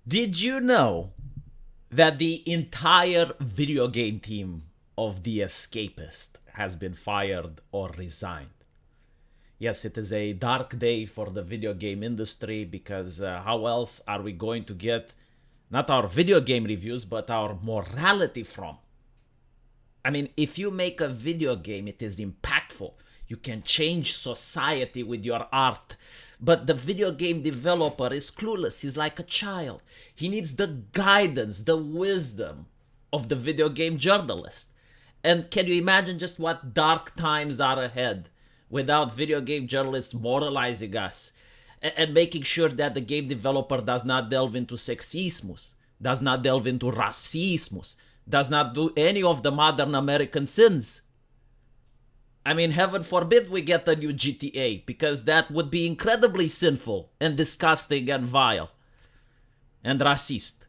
Did you know that the entire video game team of The Escapist has been fired or resigned? Yes, it is a dark day for the video game industry because how else are we going to get not our video game reviews but our morality from? I mean, if you make a video game, it is impactful. You can change society with your art. But the video game developer is clueless. He's like a child. He needs the guidance, the wisdom of the video game journalist. And can you imagine just what dark times are ahead without video game journalists moralizing us and making sure that the game developer does not delve into sexismus, does not delve into racismus, does not do any of the modern American sins? I mean, heaven forbid we get a new GTA, because that would be incredibly sinful and disgusting and vile and racist.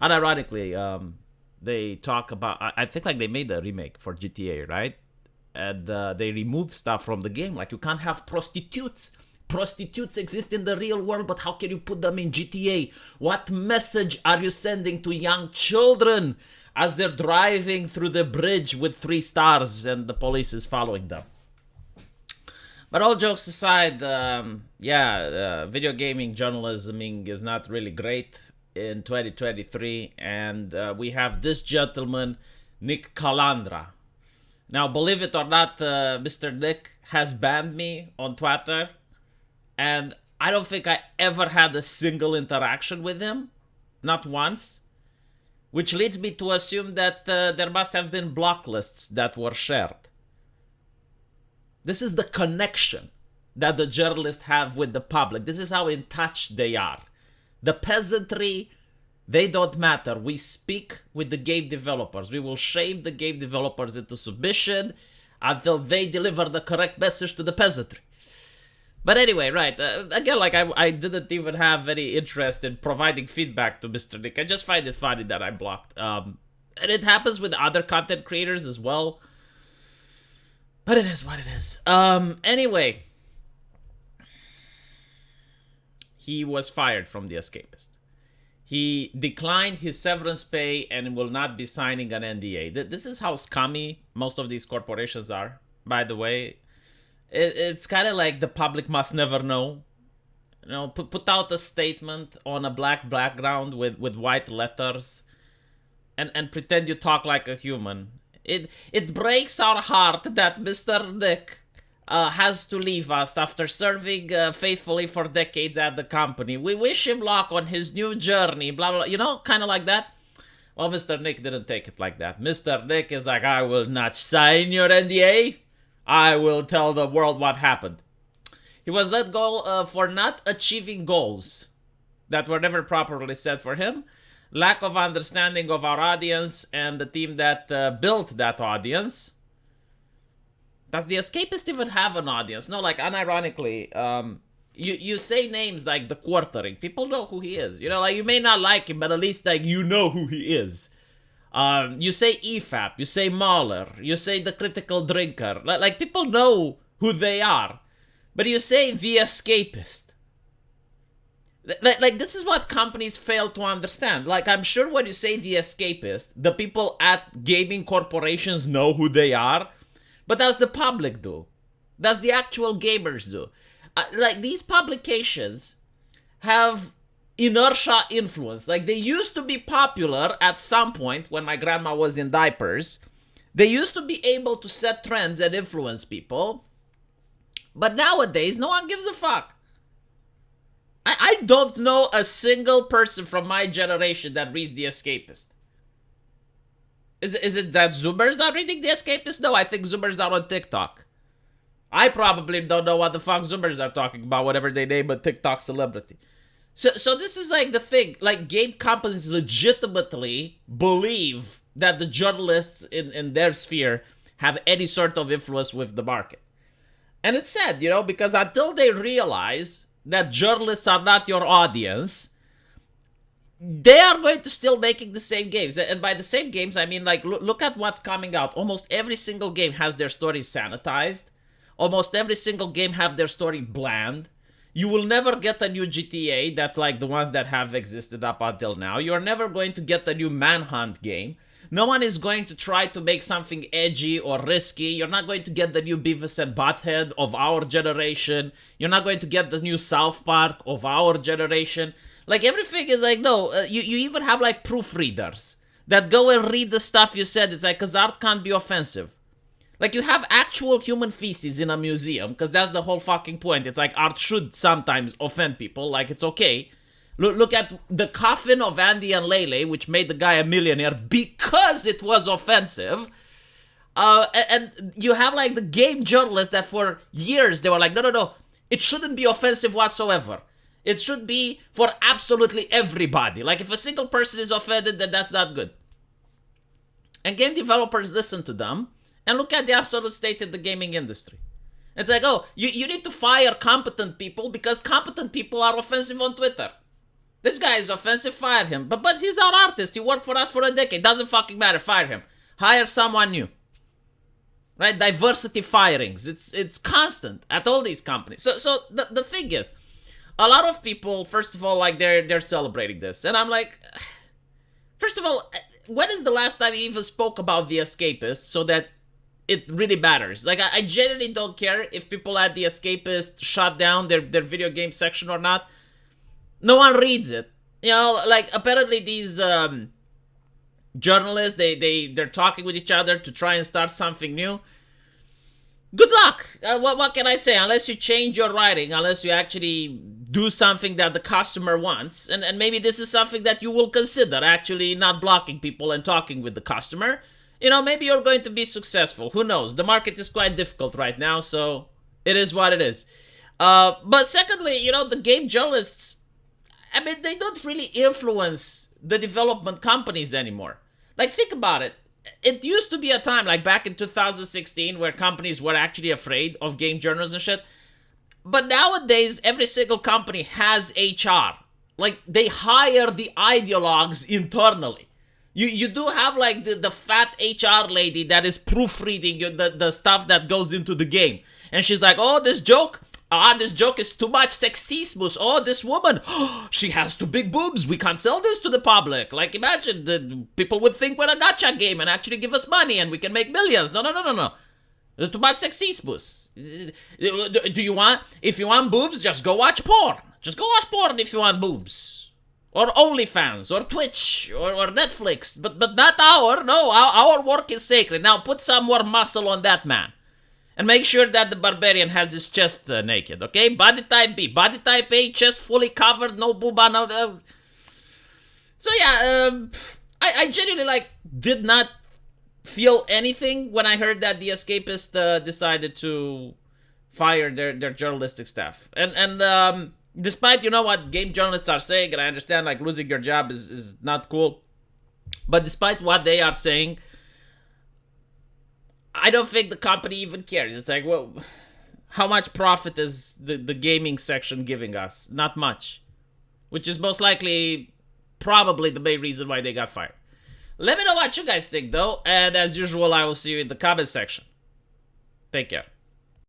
Unironically, they talk about. I think like they made a remake for GTA, right? And they removed stuff from the game. Like you can't have prostitutes. Prostitutes exist in the real world, but how can you put them in GTA? What message are you sending to young children as they're driving through the bridge with 3 stars and the police is following them? But all jokes aside, video gaming journalism is not really great in 2023, and we have this gentleman, Nick Calandra. Now, believe it or not, Mr. Nick has banned me on Twitter, and I don't think I ever had a single interaction with him, not once, which leads me to assume that there must have been block lists that were shared. This is the connection that the journalists have with the public. This is how in touch they are. The peasantry, they don't matter. We speak with the game developers. We will shame the game developers into submission until they deliver the correct message to the peasantry. But anyway, right, again, like I didn't even have any interest in providing feedback to Mr. Nick. I just find it funny that I'm blocked. And it happens with other content creators as well. But it is what it is. Anyway, he was fired from The Escapist. He declined his severance pay and will not be signing an NDA. This is how scummy most of these corporations are, by the way. It's kind of like the public must never know. You know, put out a statement on a black background with white letters and pretend you talk like a human. It breaks our heart that Mr. Nick has to leave us after serving faithfully for decades at the company. We wish him luck on his new journey, blah, blah, you know, kind of like that. Well, Mr. Nick didn't take it like that. Mr. Nick is like, I will not sign your NDA. I will tell the world what happened. He was let go for not achieving goals that were never properly set for him, lack of understanding of our audience and the team that built that audience. Does The Escapist even have an audience? No, like, unironically, you say names like The Quartering. People know who he is. You know, like, you may not like him, but at least, like, you know who he is. You say EFAP, you say Mahler, you say The Critical Drinker. Like, people know who they are. But you say The Escapist. Like, this is what companies fail to understand. Like, I'm sure when you say The Escapist, the people at gaming corporations know who they are. But does the public do? Does the actual gamers do? Like, these publications have inertia influence. Like, they used to be popular at some point when my grandma was in diapers. They used to be able to set trends and influence people. But nowadays, no one gives a fuck. I don't know a single person from my generation that reads The Escapist. Is it that Zoomers are reading The Escapist? No, I think Zoomers are on TikTok. I probably don't know what the fuck Zoomers are talking about, whatever they name a TikTok celebrity. So this is like the thing. Like, game companies legitimately believe that the journalists in their sphere have any sort of influence with the market. And it's sad, you know, because until they realize that journalists are not your audience, they are going to still making the same games. And by the same games, I mean, like, look at what's coming out. Almost every single game has their story sanitized. Almost every single game have their story bland. You will never get a new GTA that's like the ones that have existed up until now. You're never going to get a new Manhunt game. No one is going to try to make something edgy or risky. You're not going to get the new Beavis and Butthead of our generation. You're not going to get the new South Park of our generation. Like, everything is like, no, you even have like proofreaders that go and read the stuff you said. It's like, because art can't be offensive. Like, you have actual human feces in a museum, because that's the whole fucking point. It's like, art should sometimes offend people, like, it's okay. Look at the coffin of Andy and Lele, which made the guy a millionaire because it was offensive. And you have, like, the game journalists that for years, they were like, no, it shouldn't be offensive whatsoever. It should be for absolutely everybody. Like, if a single person is offended, then that's not good. And game developers listen to them. And look at the absolute state in the gaming industry. It's like, oh, you need to fire competent people because competent people are offensive on Twitter. This guy is offensive, fire him. But he's our artist. He worked for us for a decade. Doesn't fucking matter, fire him. Hire someone new. Right? Diversity firings. It's constant at all these companies. So the thing is, a lot of people, first of all, like they're celebrating this. And I'm like, first of all, when is the last time you even spoke about the Escapist so that it really matters? Like, I genuinely don't care if people at the Escapist shut down their video game section or not. No one reads it. You know, like, apparently these journalists, they're talking with each other to try and start something new. Good luck. What can I say? Unless you change your writing, unless you actually do something that the customer wants, and maybe this is something that you will consider, actually not blocking people and talking with the customer. You know, maybe you're going to be successful. Who knows? The market is quite difficult right now, so it is what it is. But secondly, you know, the game journalists, I mean, they don't really influence the development companies anymore. Like, think about it. It used to be a time, like back in 2016, where companies were actually afraid of game journalists and shit. But nowadays, every single company has HR. Like, they hire the ideologues internally. You do have, like, the fat HR lady that is proofreading the stuff that goes into the game. And she's like, oh, this joke is too much sexismus. Oh, this woman, she has too big boobs. We can't sell this to the public. Like, imagine, the people would think we're a gacha game and actually give us money and we can make millions. No. Too much sexismus. If you want boobs, just go watch porn. Just go watch porn if you want boobs. Or OnlyFans, or Twitch, or Netflix, but not our work is sacred. Now put some more muscle on that man. And make sure that the barbarian has his chest naked, okay? Body type B, body type A, chest fully covered, no booba, no... So yeah, I genuinely, like, did not feel anything when I heard that the Escapist decided to fire their journalistic staff. And despite, you know, what game journalists are saying, and I understand, like, losing your job is not cool, but despite what they are saying, I don't think the company even cares. It's like, well, how much profit is the gaming section giving us? Not much. Which is most likely, probably the main reason why they got fired. Let me know what you guys think, though, and as usual, I will see you in the comment section. Take care.